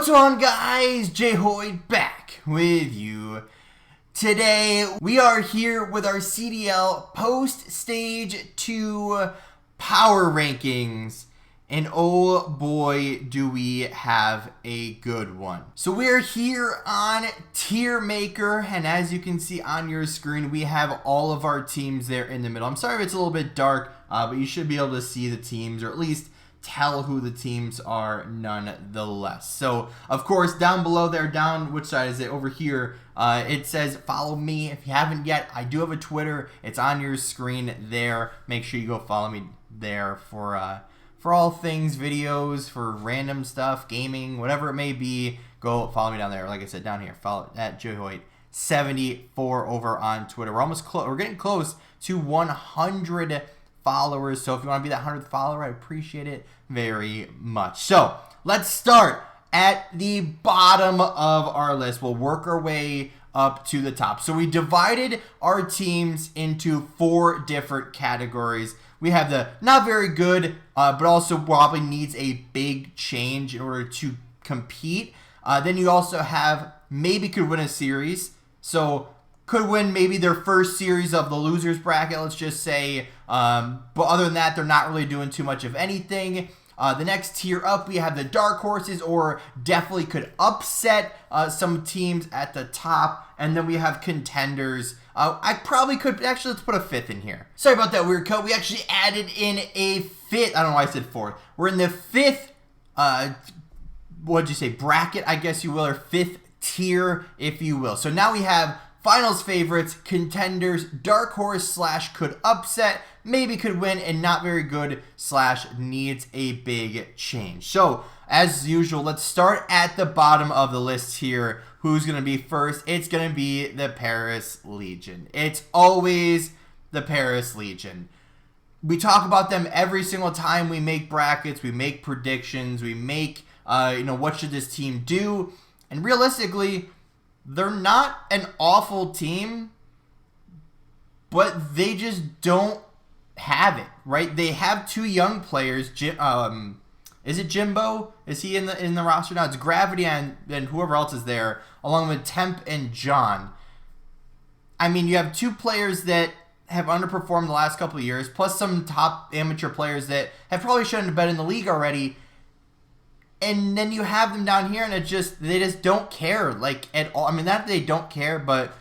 What's on, guys? Jay Hoyt back with you. Today we are here with our CDL post stage 2 power rankings, and oh boy do we have a good one. So we're here on Tier Maker, and as you can see on your screen, we have all of our teams there in the middle. I'm sorry if it's a little bit dark, but you should be able to see the teams, or at least tell who the teams are nonetheless. So of course down below there, down which side is it, over here, it says follow me. If you haven't yet, I do have a Twitter. It's on your screen there. Make sure you go follow me there for all things videos, for random stuff, gaming, whatever it may be. Go follow me down there. Like I said, down here, follow at JerkyXP over on Twitter. We're almost close. We're getting close to 100 followers, so if you want to be that 100th follower, I appreciate it very much. So let's start at the bottom of our list. We'll work our way up to the top. So we divided our teams into 4 different categories. We have the not very good, but also probably needs a big change in order to compete. Then you also have maybe could win a series. So could win maybe their first series of the losers bracket, let's just say. But other than that, they're not really doing too much of anything. The next tier up, we have the dark horses, or definitely could upset some teams at the top. And then we have contenders. I probably could, actually, let's put a 5th in here. Sorry about that weird cut. We actually added in a 5th. I don't know why I said 4th. We're in the 5th, what'd you say, bracket, I guess you will, or 5th tier, if you will. So now we have finals favorites, contenders, dark horse slash could upset, maybe could win, and not very good slash needs a big change. So as usual, let's start at the bottom of the list here. Who's going to be first? It's going to be the Paris Legion. It's always the Paris Legion. We talk about them every single time we make brackets, we make predictions, we make, what should this team do? And realistically, they're not an awful team, but they just don't have it, right? They have 2 young players. Is it Jimbo? Is he in the roster now? It's Gravity and whoever else is there, along with Temp and John. I mean, you have 2 players that have underperformed the last couple of years, plus some top amateur players that have probably shouldn't have been in the league already. And then you have them down here, and they just don't care, like, at all. I mean, not that they don't care, but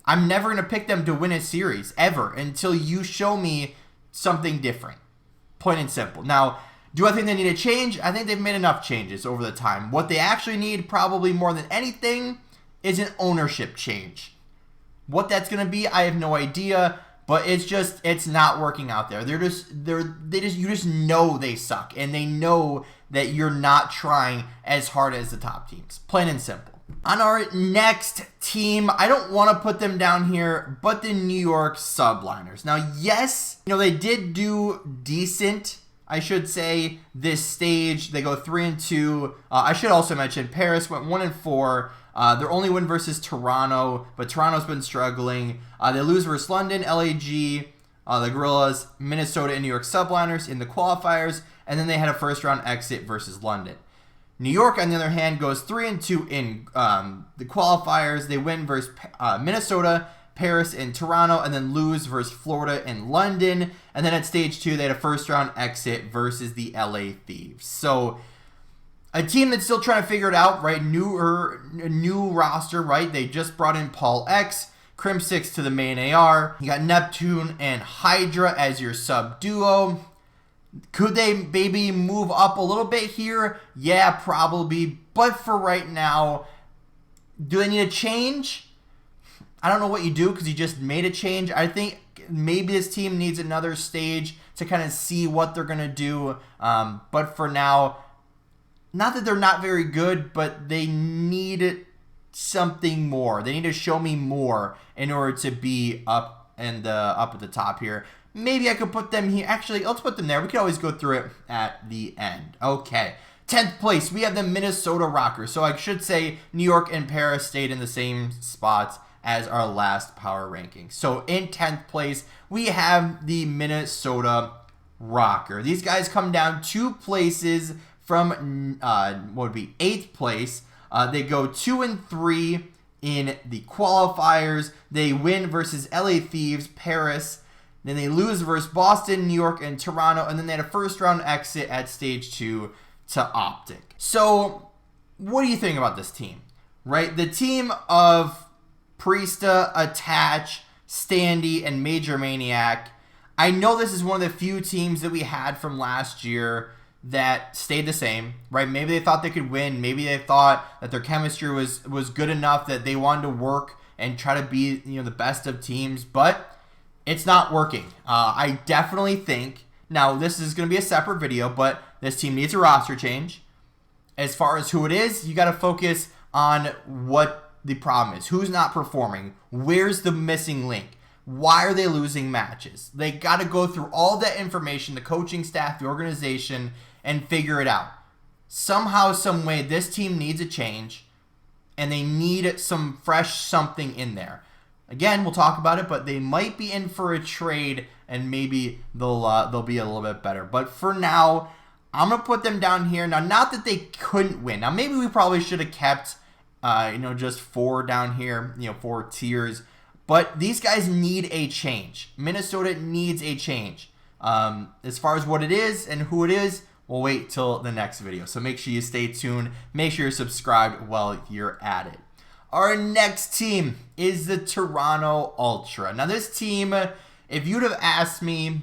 I'm never going to pick them to win a series, ever, until you show me something different. Plain and simple. Now, do I think they need a change? I think they've made enough changes over the time. What they actually need, probably more than anything, is an ownership change. What that's going to be, I have no idea, but it's not working out there. You just know they suck, and they know that you're not trying as hard as the top teams. Plain and simple. On our next team, I don't want to put them down here, but the New York Subliners. Now, yes, they did do decent, I should say, this stage. They go 3-2. I should also mention Paris went 1-4. Their only win versus Toronto, but Toronto's been struggling. They lose versus London, LAG, the Gorillas, Minnesota, and New York Subliners in the qualifiers, and then they had a first-round exit versus London. New York, on the other hand, goes 3-2 in the qualifiers. They win versus Minnesota, Paris, and Toronto, and then lose versus Florida and London. And then at stage 2, they had a first-round exit versus the LA Thieves. So a team that's still trying to figure it out, right? New roster, right? They just brought in Paul X, Crim 6 to the main AR. You got Neptune and Hydra as your sub duo. Could they maybe move up a little bit here? Yeah, probably. But for right now, do they need a change? I don't know what you do, because you just made a change. I think maybe this team needs another stage to kind of see what they're going to do. But for now, not that they're not very good, but they need something more. They need to show me more in order to be up at the top here. Maybe I could put them here. Actually, let's put them there. We can always go through it at the end. Okay. 10th place, we have the Minnesota Rockers. So I should say New York and Paris stayed in the same spots as our last power ranking. So in 10th place, we have the Minnesota Rocker. These guys come down 2 places from what would be 8th place. They go 2-3 in the qualifiers. They win versus LA Thieves, Paris. Then they lose versus Boston, New York, and Toronto. And then they had a first round exit at stage 2 to OpTic. So what do you think about this team? Right? The team of Priesta, Attach, Standy, and Major Maniac. I know this is one of the few teams that we had from last year that stayed the same, right? Maybe they thought they could win. Maybe they thought that their chemistry was good enough that they wanted to work and try to be, the best of teams, but it's not working. I definitely think, now this is going to be a separate video, but this team needs a roster change. As far as who it is, you got to focus on what the problem is. Who's not performing? Where's the missing link? Why are they losing matches? They got to go through all that information, the coaching staff, the organization, and figure it out. Somehow, some way, this team needs a change, and they need some fresh something in there. Again, we'll talk about it, but they might be in for a trade, and maybe they'll be a little bit better. But for now, I'm gonna put them down here. Now, not that they couldn't win. Now, maybe we probably should have kept, just 4 down here, 4 tiers. But these guys need a change. Minnesota needs a change. As far as what it is and who it is, we'll wait till the next video. So make sure you stay tuned. Make sure you're subscribed while you're at it. Our next team is the Toronto Ultra. Now this team, if you'd have asked me,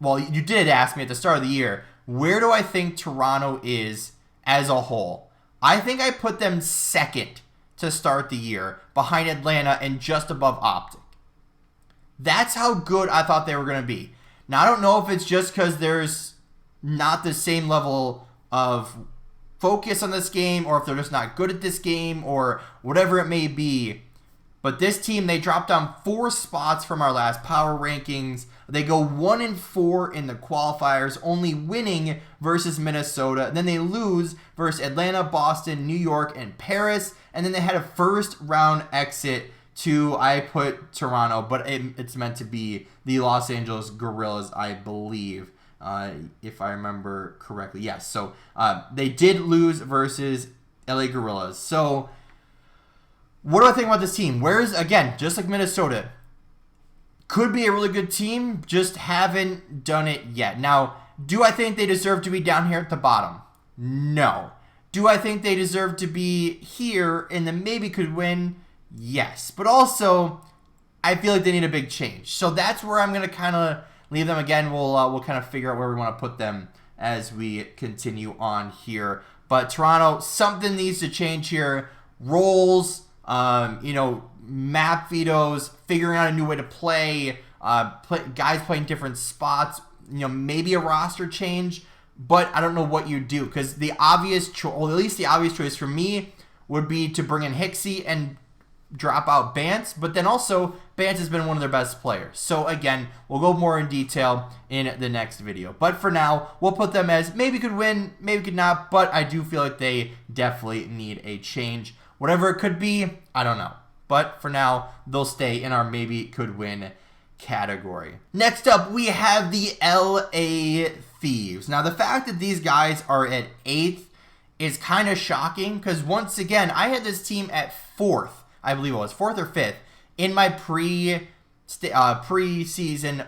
well, you did ask me at the start of the year, where do I think Toronto is as a whole? I think I put them second to start the year, behind Atlanta and just above OpTic. That's how good I thought they were going to be. Now, I don't know if it's just because there's not the same level of focus on this game, or if they're just not good at this game, or whatever it may be. But this team, they dropped down 4 spots from our last power rankings. They go 1-4 in the qualifiers, only winning versus Minnesota. Then they lose versus Atlanta, Boston, New York, and Paris. And then they had a first round exit to, I put Toronto, but it's meant to be the Los Angeles Guerrillas, I believe, if I remember correctly. Yes, so they did lose versus LA Guerrillas. So what do I think about this team? Where's, again, just like Minnesota, could be a really good team, just haven't done it yet. Now, do I think they deserve to be down here at the bottom? No. Do I think they deserve to be here and then maybe could win? Yes. But also, I feel like they need a big change. So that's where I'm going to kind of leave them. Again, we'll kind of figure out where we want to put them as we continue on here. But Toronto, something needs to change here. Roles, map vetoes, figuring out a new way to play, guys playing different spots, maybe a roster change, but I don't know what you do, because the obvious choice, or at least the obvious choice for me, would be to bring in Hixie and drop out Bance, but then also Bance has been one of their best players. So again, we'll go more in detail in the next video. But for now, we'll put them as maybe could win, maybe could not, but I do feel like they definitely need a change. Whatever it could be, I don't know. But for now, they'll stay in our maybe could win category. Next up, we have the LA Thieves. Now, the fact that these guys are at 8th is kind of shocking, because once again, I had this team at 4th. I believe it was 4th or 5th in my preseason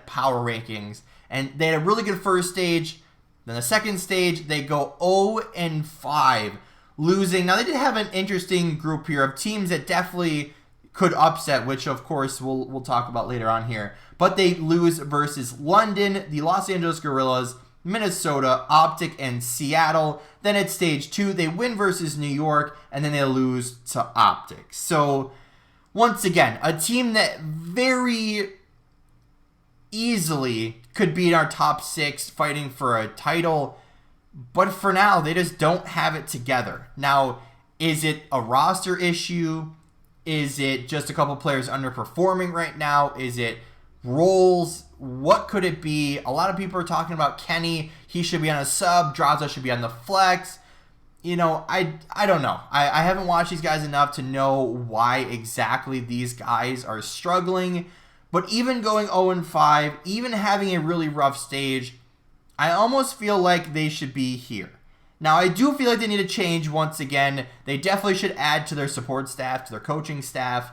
power rankings. And they had a really good first stage. Then the second stage, they go 0-5, losing. Now, they did have an interesting group here of teams that definitely could upset, which of course we'll talk about later on here. But they lose versus London, the Los Angeles Guerrillas, Minnesota, OpTic, and Seattle. Then at stage 2, they win versus New York, and then they lose to OpTic. So once again, a team that very easily could be in our top 6 fighting for a title. But for now, they just don't have it together. Now, is it a roster issue? Is it just a couple players underperforming right now? Is it roles? What could it be? A lot of people are talking about Kenny. He should be on a sub. Draza should be on the flex. I don't know. I haven't watched these guys enough to know why exactly these guys are struggling. But even going 0-5, even having a really rough stage, I almost feel like they should be here. Now, I do feel like they need to change once again. They definitely should add to their support staff, to their coaching staff.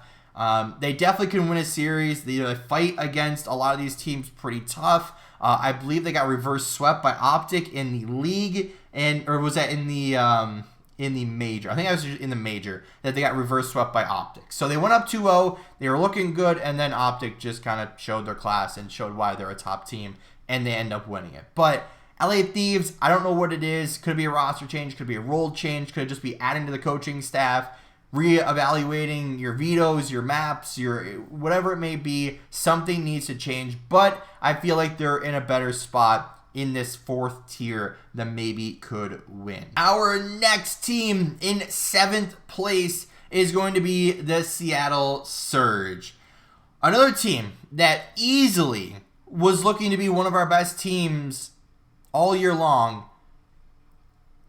They definitely can win a series. They fight against a lot of these teams pretty tough. I believe they got reverse swept by OpTic in the league, or was that in the major? I think that was in the major that they got reverse swept by OpTic. So they went up 2-0. They were looking good, and then OpTic just kind of showed their class and showed why they're a top team, and they end up winning it. But LA Thieves, I don't know what it is. Could be a roster change, could be a role change, could just be adding to the coaching staff, re-evaluating your vetoes, your maps, your whatever it may be. Something needs to change, but I feel like they're in a better spot in this 4th tier that maybe could win. Our next team in 7th place is going to be the Seattle Surge. Another team that easily was looking to be one of our best teams all year long,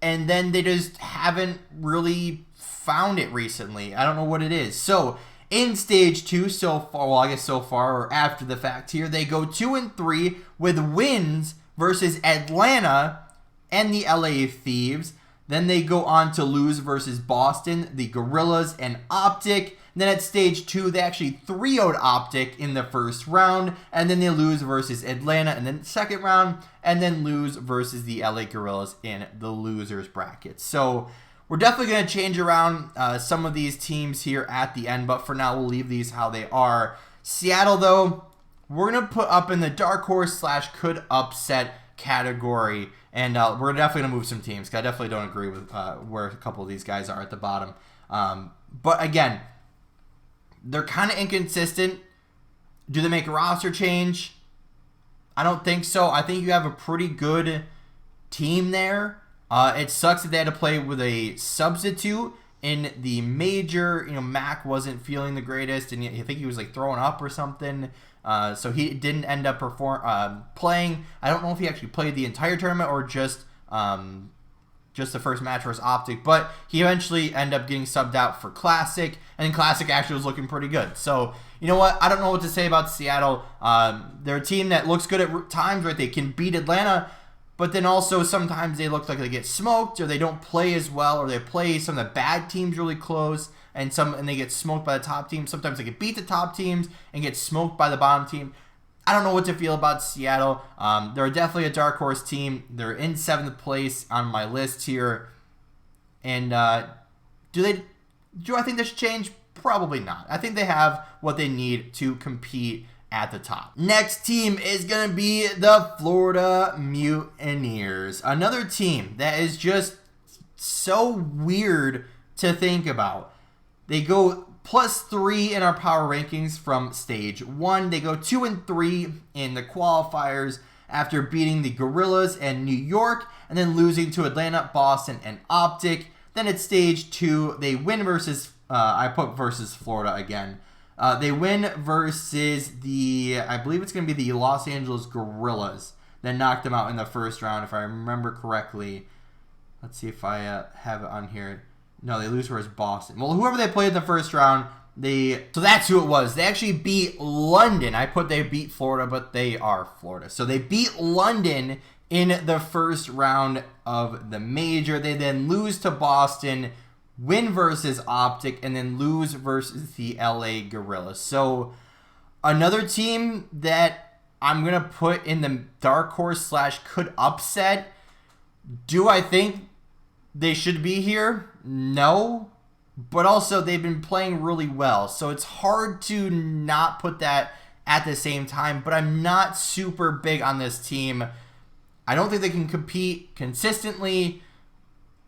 and then they just haven't really found it recently. I don't know what it is. So in stage 2 so far, well, I guess so far or after the fact here, they go 2-3 with wins versus Atlanta and the LA Thieves. Then they go on to lose versus Boston, the Gorillas, and OpTic. And then at stage 2, they actually 3-0'd OpTic in the first round, and then they lose versus Atlanta in the second round, and then lose versus the LA Gorillas in the losers bracket. So we're definitely going to change around some of these teams here at the end, but for now, we'll leave these how they are. Seattle, though, we're going to put up in the dark horse / could upset category, and we're definitely going to move some teams, because I definitely don't agree with where a couple of these guys are at the bottom. But again, they're kind of inconsistent. Do they make a roster change? I don't think so. I think you have a pretty good team there. It sucks that they had to play with a substitute in the major. You know, Mac wasn't feeling the greatest, and I think he was like throwing up or something. So he didn't end up playing. I don't know if he actually played the entire tournament or just the first match versus OpTic, but he eventually ended up getting subbed out for Classic, and then Classic actually was looking pretty good. So, you know what? I don't know what to say about Seattle. They're a team that looks good at times, right? They can beat Atlanta, but then also sometimes they look like they get smoked, or they don't play as well, or they play some of the bad teams really close, and they get smoked by the top team. Sometimes they can beat the top teams and get smoked by the bottom team. I don't know what to feel about Seattle. They're definitely a dark horse team. They're in 7th place on my list here. And do I think they should change? Probably not. I think they have what they need to compete at the top. Next team is going to be the Florida Mutineers. Another team that is just so weird to think about. They go +3 in our power rankings from stage 1. They go 2-3 in the qualifiers after beating the Gorillas and New York, and then losing to Atlanta, Boston, and OpTic. Then at stage 2, they win versus, I put versus Florida again. They win versus I believe it's going to be the Los Angeles Gorillas. Then knocked them out in the first round, if I remember correctly. Let's see if I have it on here. No, they lose versus Boston. Well, whoever they played in the first round, so that's who it was. They actually beat London. I put they beat Florida, but they are Florida. So they beat London in the first round of the major. They then lose to Boston, win versus OpTic, and then lose versus the LA Gorillas. So another team that I'm going to put in the dark horse / could upset. Do I think they should be here? No. But also, they've been playing really well. So it's hard to not put that at the same time. But I'm not super big on this team. I don't think they can compete consistently.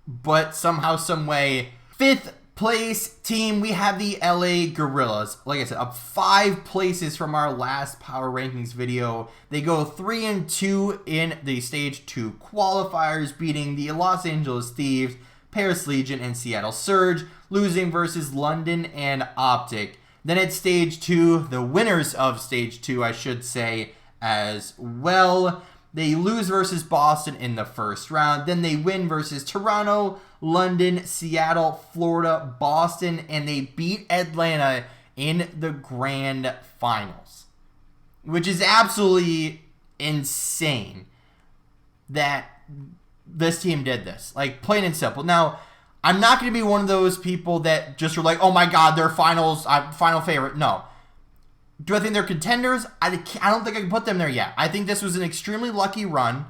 But somehow, some way. 5th place team, we have the LA Gorillas. Like I said, up 5 places from our last power rankings video. They go 3-2 in the stage 2 qualifiers, beating the Los Angeles Thieves, Paris Legion, and Seattle Surge, losing versus London and OpTic. Then at stage 2, the winners of stage 2, I should say, as well. They lose versus Boston in the first round. Then they win versus Toronto, London, Seattle, Florida, Boston, and they beat Atlanta in the grand finals, which is absolutely insane that this team did this. Like, plain and simple. Now, I'm not going to be one of those people that just are like, oh my God, they're final favorite. No. Do I think they're contenders? I don't think I can put them there yet. I think this was an extremely lucky run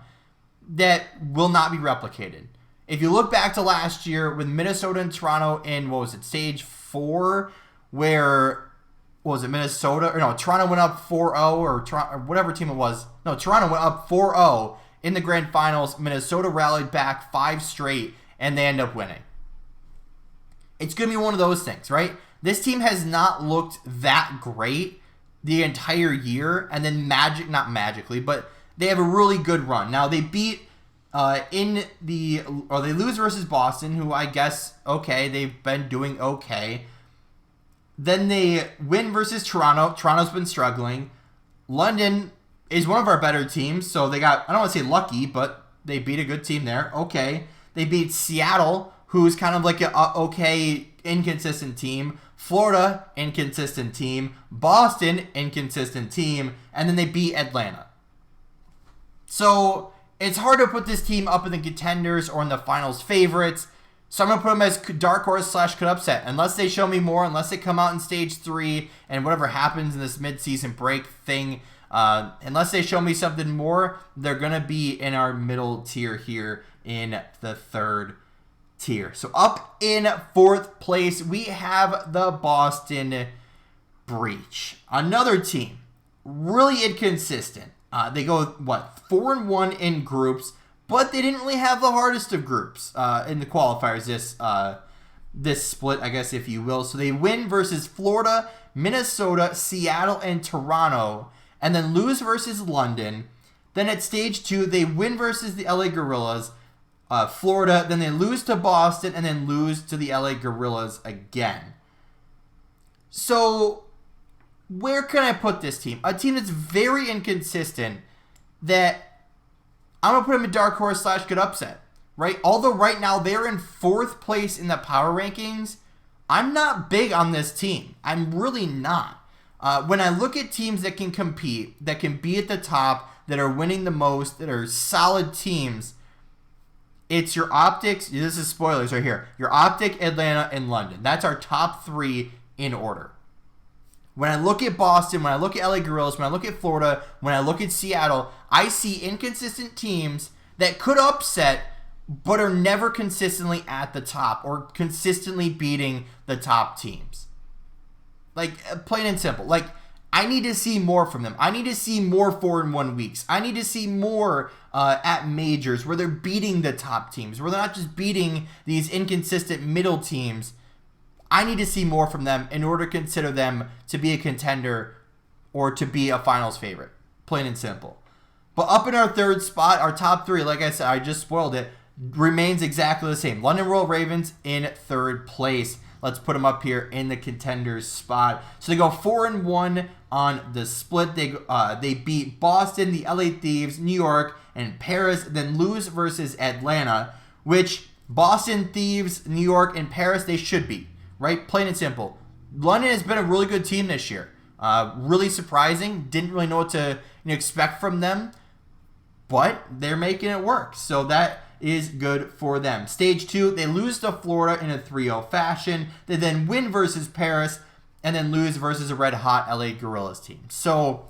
that will not be replicated. If you look back to last year with Minnesota and Toronto in, what was it, stage 4, where, what was it, Minnesota? Or no, Toronto went up 4-0, or whatever team it was. No, Toronto went up 4-0 in the grand finals. Minnesota rallied back 5 straight, and they end up winning. It's going to be one of those things, right? This team has not looked that great the entire year, and then not magically, but they have a really good run. Now, they beat they lose versus Boston, who I guess, okay, they've been doing okay. Then they win versus Toronto. Toronto's been struggling. London is one of our better teams, so they got, I don't want to say lucky, but they beat a good team there. Okay. They beat Seattle, who's kind of like an okay, inconsistent team. Florida, inconsistent team. Boston, inconsistent team. And then they beat Atlanta. So it's hard to put this team up in the contenders or in the finals favorites. So I'm going to put them as dark horse / could upset. Unless they show me more, unless they come out in stage 3 and whatever happens in this mid-season break thing, unless they show me something more, they're going to be in our middle tier here in the 3rd tier. So up in 4th place, we have the Boston Breach. Another team, really inconsistent. They go, 4-1 in groups, but they didn't really have the hardest of groups in the qualifiers this split, I guess, if you will. So they win versus Florida, Minnesota, Seattle, and Toronto, and then lose versus London. Then at stage 2, they win versus the LA Gorillas, Florida, then they lose to Boston, and then lose to the LA Gorillas again. So where can I put this team? A team that's very inconsistent that I'm going to put them in dark horse / could upset, right? Although right now they're in 4th place in the power rankings, I'm not big on this team. I'm really not. When I look at teams that can compete, that can be at the top, that are winning the most, that are solid teams, it's your OpTics. This is spoilers right here. Your OpTic, Atlanta, and London. That's our top 3 in order. When I look at Boston, when I look at LA Gorillas, when I look at Florida, when I look at Seattle, I see inconsistent teams that could upset, but are never consistently at the top or consistently beating the top teams. Like, plain and simple. Like, I need to see more from them. I need to see more 4-1 weeks. I need to see more at majors where they're beating the top teams, where they're not just beating these inconsistent middle teams. I need to see more from them in order to consider them to be a contender or to be a finals favorite. Plain and simple. But up in our 3rd spot, our top 3, like I said, I just spoiled it, remains exactly the same. London Royal Ravens in 3rd place. Let's put them up here in the contenders spot. So they go 4-1 on the split. They beat Boston, the LA Thieves, New York, and Paris, then lose versus Atlanta, which Boston, Thieves, New York, and Paris, they should beat, right? Plain and simple. London has been a really good team this year. Really surprising. Didn't really know what to expect from them, but they're making it work. So that is good for them. Stage 2, they lose to Florida in a 3-0 fashion. They then win versus Paris and then lose versus a red-hot LA Gorillas team. So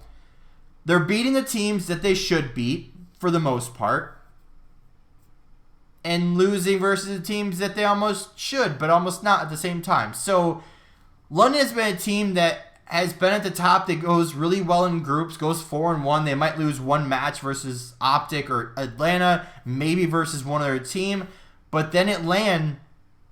they're beating the teams that they should beat for the most part and losing versus the teams that they almost should, but almost not at the same time. So London has been a team that has been at the top, that goes really well in groups, goes 4-1. They might lose one match versus OpTic or Atlanta, maybe versus one other team. But then Atlanta,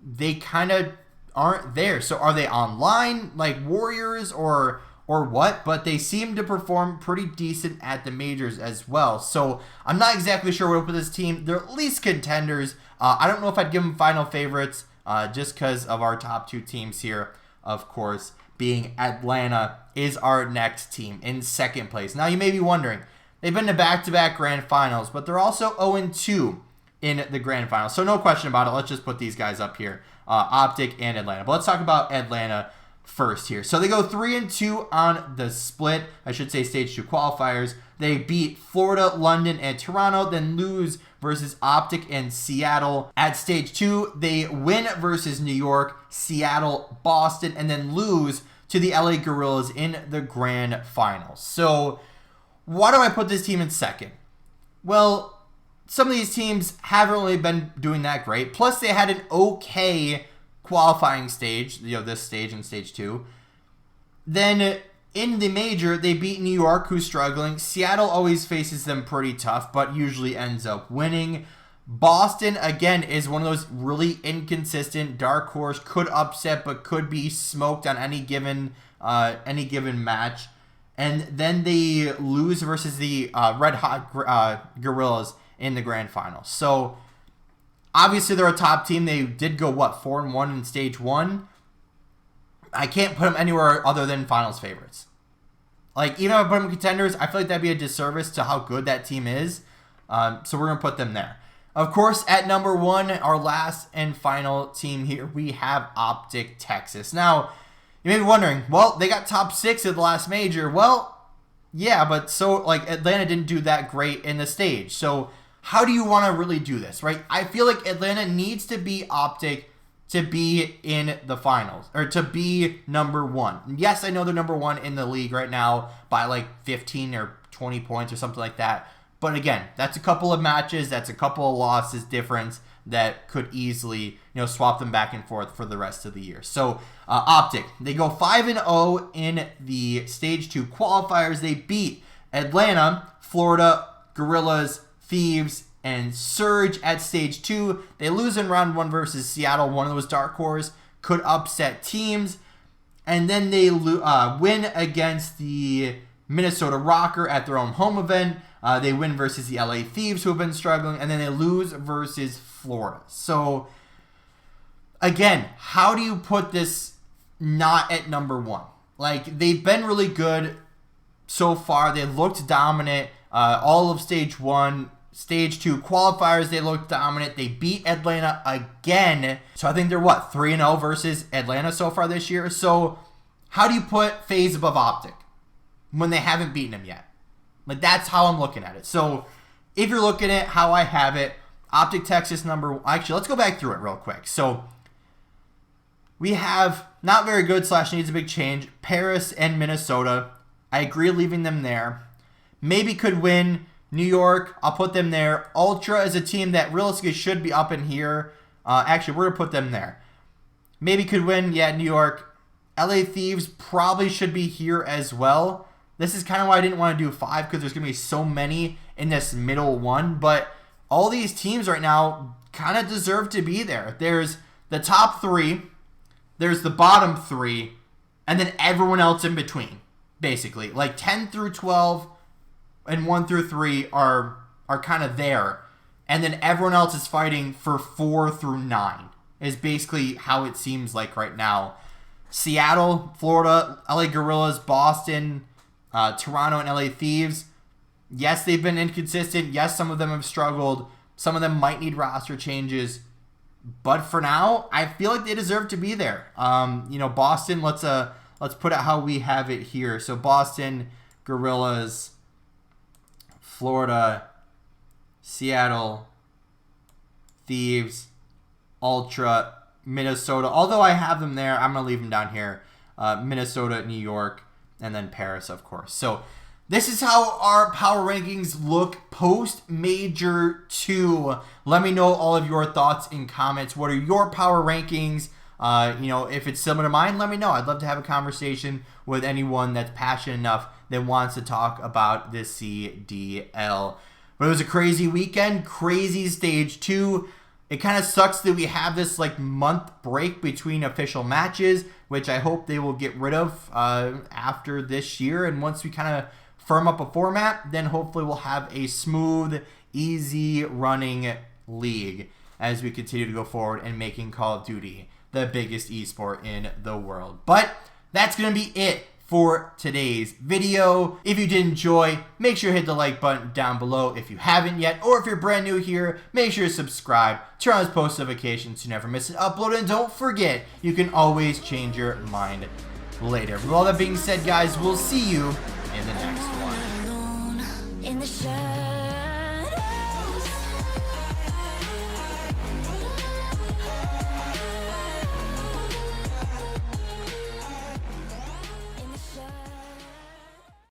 they kind of aren't there. So are they online like Warriors or what? But they seem to perform pretty decent at the majors as well. So I'm not exactly sure what with this team. They're at least contenders. I don't know if I'd give them final favorites just because of our top 2 teams here, of course, being Atlanta is our next team in 2nd place. Now you may be wondering, they've been to back-to-back grand finals, but they're also 0-2 in the grand finals. So no question about it. Let's just put these guys up here, OpTic and Atlanta. But let's talk about Atlanta first here. So they go 3-2 on the split. I should say stage 2 qualifiers. They beat Florida, London, and Toronto, then lose versus OpTic and Seattle. At stage 2, they win versus New York, Seattle, Boston, and then lose to the LA Gorillas in the grand finals. So why do I put this team in second? Well, some of these teams haven't really been doing that great. Plus, they had an okay qualifying stage, this stage in stage 2. Then in the major, they beat New York, who's struggling. Seattle always faces them pretty tough, but usually ends up winning. Boston, again, is one of those really inconsistent dark horse, could upset, but could be smoked on any given match. And then they lose versus the Red Hot Gorillas in the grand final. So obviously they're a top team. They did go 4-1 in stage 1. I can't put them anywhere other than finals favorites. Like, even if I put them in contenders, I feel like that'd be a disservice to how good that team is. So we're gonna put them there. Of course, at number 1, our last and final team here, we have OpTic Texas. Now, you may be wondering, well, they got top 6 at the last major. Well, yeah, but so, like, Atlanta didn't do that great in the stage. So how do you want to really do this, right? I feel like Atlanta needs to be OpTic to be in the finals, or to be number 1. Yes, I know they're number 1 in the league right now by like 15 or 20 points or something like that. But again, that's a couple of matches, that's a couple of losses difference that could easily, swap them back and forth for the rest of the year. So OpTic, they go 5-0 in the stage 2 qualifiers. They beat Atlanta, Florida, Gorillas, Thieves, and Surge at stage 2. They lose in round 1 versus Seattle, one of those dark horse, could upset teams. And then they win against the Minnesota Rocker at their own home event. They win versus the LA Thieves, who have been struggling, and then they lose versus Florida. So, again, how do you put this not at number 1? Like, they've been really good so far. They looked dominant all of stage 1. Stage 2 qualifiers, they looked dominant. They beat Atlanta again. So I think they're, 3-0 versus Atlanta so far this year. So how do you put FaZe above OpTic when they haven't beaten them yet? Like, that's how I'm looking at it. So if you're looking at how I have it, OpTic Texas number 1. Actually, let's go back through it real quick. So we have not very good / needs a big change. Paris and Minnesota. I agree leaving them there. Maybe could win. New York, I'll put them there. Ultra is a team that realistically should be up in here. Actually, we're going to put them there. Maybe could win. Yeah, New York. LA Thieves probably should be here as well. This is kind of why I didn't want to do 5, because there's going to be so many in this middle one. But all these teams right now kind of deserve to be there. There's the top 3. There's the bottom 3. And then everyone else in between, basically. Like 10 through 12 and 1 through 3 are kind of there. And then everyone else is fighting for 4 through 9 is basically how it seems like right now. Seattle, Florida, LA Gorillas, Boston, Toronto, and LA Thieves. Yes, they've been inconsistent. Yes, some of them have struggled. Some of them might need roster changes. But for now, I feel like they deserve to be there. Boston, let's put it how we have it here. So Boston, Gorillas, Florida, Seattle, Thieves, Ultra, Minnesota. Although I have them there, I'm going to leave them down here. Minnesota, New York, and then Paris, of course. So this is how our power rankings look post-Major 2. Let me know all of your thoughts in comments. What are your power rankings? If it's similar to mine, let me know. I'd love to have a conversation with anyone that's passionate enough that wants to talk about this CDL. But it was a crazy weekend, crazy stage 2. It kind of sucks that we have this month break between official matches, which I hope they will get rid of after this year. And once we kind of firm up a format, then hopefully we'll have a smooth, easy running league as we continue to go forward and making Call of Duty the biggest esport in the world. But that's going to be it for today's video. If you did enjoy, make sure to hit the like button down below if you haven't yet, or if you're brand new here, make sure to subscribe, turn on those post notifications so you never miss an upload, and don't forget, you can always change your mind later. With all that being said, guys, we'll see you in the next